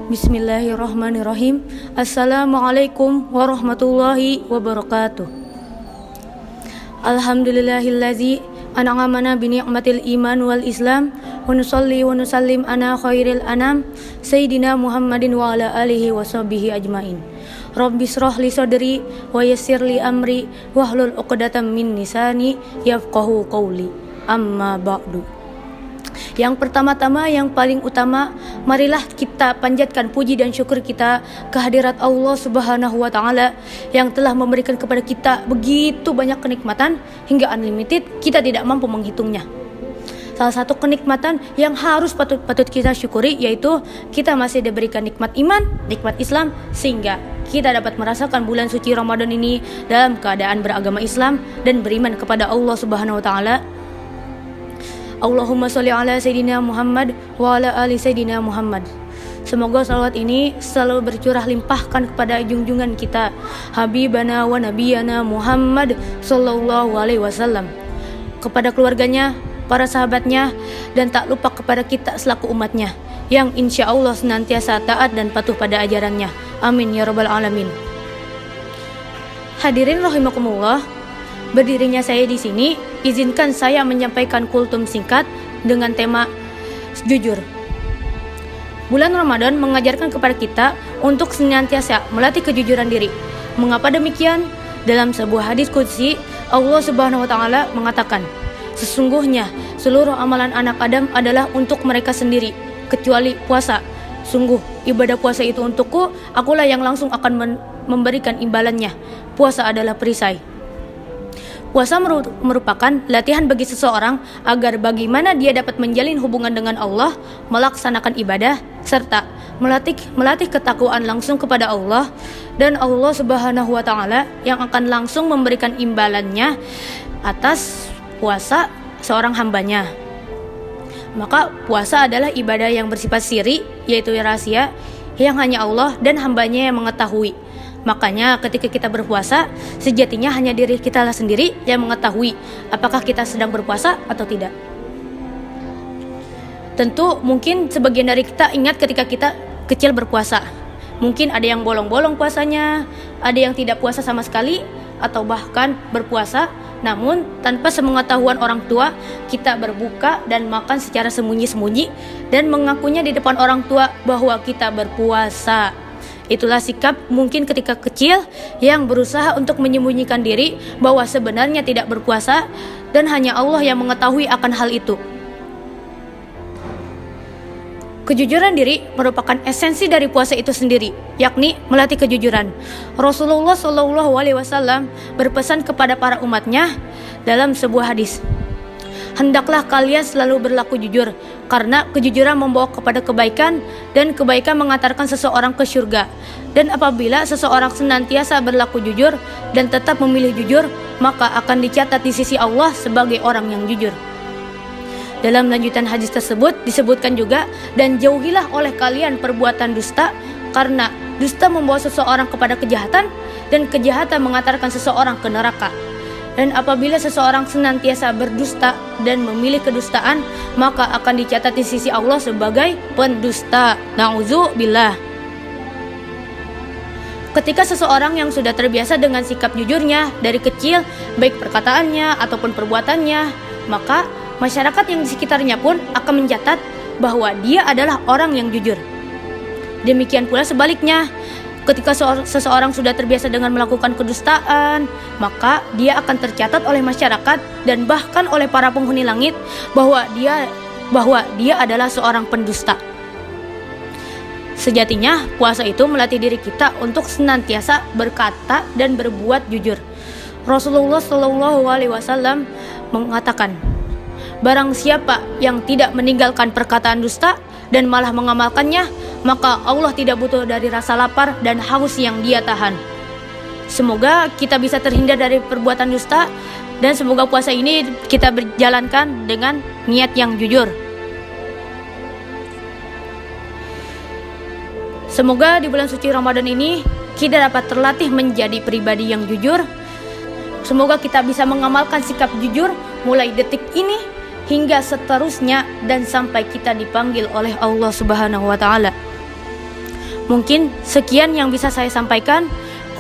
Bismillahirrahmanirrahim. Assalamualaikum warahmatullahi wabarakatuh. Alhamdulillahillazi an'amana bi ni'matil iman wal islam wa nusalli wa nusallim ala khairil anam sayyidina Muhammadin wa ala alihi wa sahbihi ajmain. Rabbi shrah li sadri wa yassir li amri wahlul 'uqdatam min lisani yafqahu qawli. Amma ba'du. Yang pertama-tama, yang paling utama, marilah kita panjatkan puji dan syukur kita kehadirat Allah Subhanahu wa Ta'ala yang telah memberikan kepada kita begitu banyak kenikmatan hingga unlimited, kita tidak mampu menghitungnya. Salah satu kenikmatan yang harus patut kita syukuri yaitu kita masih diberikan nikmat iman, nikmat Islam, sehingga kita dapat merasakan bulan suci Ramadan ini dalam keadaan beragama Islam dan beriman kepada Allah Subhanahu wa Ta'ala. Allahumma sholli ala Sayyidina Muhammad wa ala ali Sayyidina Muhammad. Semoga salawat ini selalu bercurah limpahkan kepada junjungan kita Habibana wa Nabiyana Muhammad sallallahu alaihi wasallam, kepada keluarganya, para sahabatnya, dan tak lupa kepada kita selaku umatnya yang insya Allah senantiasa taat dan patuh pada ajarannya. Amin ya rabbal alamin. Hadirin rahimakumullah, berdirinya saya di sini, izinkan saya menyampaikan kultum singkat dengan tema jujur. Bulan Ramadan mengajarkan kepada kita untuk senantiasa melatih kejujuran diri. Mengapa demikian? Dalam sebuah hadis qudsi, Allah Subhanahu wa Ta'ala mengatakan, sesungguhnya seluruh amalan anak Adam adalah untuk mereka sendiri, kecuali puasa. Sungguh ibadah puasa itu untukku, akulah yang langsung akan memberikan imbalannya. Puasa adalah perisai. Puasa merupakan latihan bagi seseorang agar bagaimana dia dapat menjalin hubungan dengan Allah, melaksanakan ibadah, serta melatih ketakwaan langsung kepada Allah, dan Allah Subhanahu wa Ta'ala yang akan langsung memberikan imbalannya atas puasa seorang hambanya. Maka puasa adalah ibadah yang bersifat siri, yaitu rahasia yang hanya Allah dan hambanya yang mengetahui. Makanya ketika kita berpuasa, sejatinya hanya diri kita lah sendiri yang mengetahui apakah kita sedang berpuasa atau tidak. Tentu mungkin sebagian dari kita ingat ketika kita kecil berpuasa. Mungkin ada yang bolong-bolong puasanya, ada yang tidak puasa sama sekali, atau bahkan berpuasa namun tanpa sepengetahuan orang tua, kita berbuka dan makan secara sembunyi-sembunyi dan mengakunya di depan orang tua bahwa kita berpuasa. Itulah sikap mungkin ketika kecil yang berusaha untuk menyembunyikan diri bahwa sebenarnya tidak berpuasa, dan hanya Allah yang mengetahui akan hal itu. Kejujuran diri merupakan esensi dari puasa itu sendiri, yakni melatih kejujuran. Rasulullah SAW berpesan kepada para umatnya dalam sebuah hadis, hendaklah kalian selalu berlaku jujur, karena kejujuran membawa kepada kebaikan, dan kebaikan mengantarkan seseorang ke surga. Dan apabila seseorang senantiasa berlaku jujur dan tetap memilih jujur, maka akan dicatat di sisi Allah sebagai orang yang jujur. Dalam lanjutan hadis tersebut disebutkan juga, dan jauhilah oleh kalian perbuatan dusta, karena dusta membawa seseorang kepada kejahatan, dan kejahatan mengantarkan seseorang ke neraka. Dan apabila seseorang senantiasa berdusta dan memilih kedustaan, maka akan dicatat di sisi Allah sebagai pendusta. Na'udzubillah. Ketika seseorang yang sudah terbiasa dengan sikap jujurnya dari kecil, baik perkataannya ataupun perbuatannya, maka masyarakat yang di sekitarnya pun akan mencatat bahwa dia adalah orang yang jujur. Demikian pula sebaliknya, ketika seseorang sudah terbiasa dengan melakukan kedustaan, maka dia akan tercatat oleh masyarakat dan bahkan oleh para penghuni langit bahwa dia adalah seorang pendusta. Sejatinya puasa itu melatih diri kita untuk senantiasa berkata dan berbuat jujur. Rasulullah SAW mengatakan, barang siapa yang tidak meninggalkan perkataan dusta dan malah mengamalkannya, maka Allah tidak butuh dari rasa lapar dan haus yang dia tahan. Semoga kita bisa terhindar dari perbuatan dusta, dan semoga puasa ini kita berjalankan dengan niat yang jujur. Semoga di bulan suci Ramadan ini kita dapat terlatih menjadi pribadi yang jujur. Semoga kita bisa mengamalkan sikap jujur mulai detik ini hingga seterusnya dan sampai kita dipanggil oleh Allah Subhanahu wa Ta'ala. Mungkin sekian yang bisa saya sampaikan.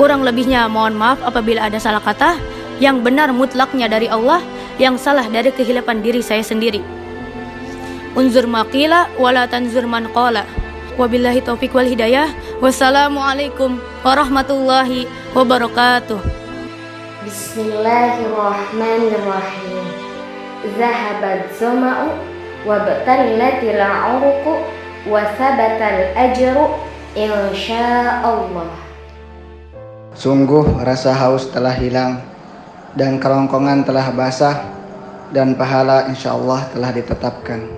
Kurang lebihnya mohon maaf apabila ada salah kata. Yang benar mutlaknya dari Allah, yang salah dari kehilapan diri saya sendiri. Unzur maqila wala tanzur man qala. Wabillahi taufiq wal hidayah. Wassalamualaikum warahmatullahi wabarakatuh. Bismillahirrahmanirrahim. Zahabat zama'u wabtallatil 'uruqu wa sabatal ajru insyaallah. Sungguh rasa haus telah hilang dan kerongkongan telah basah dan pahala insyaallah telah ditetapkan.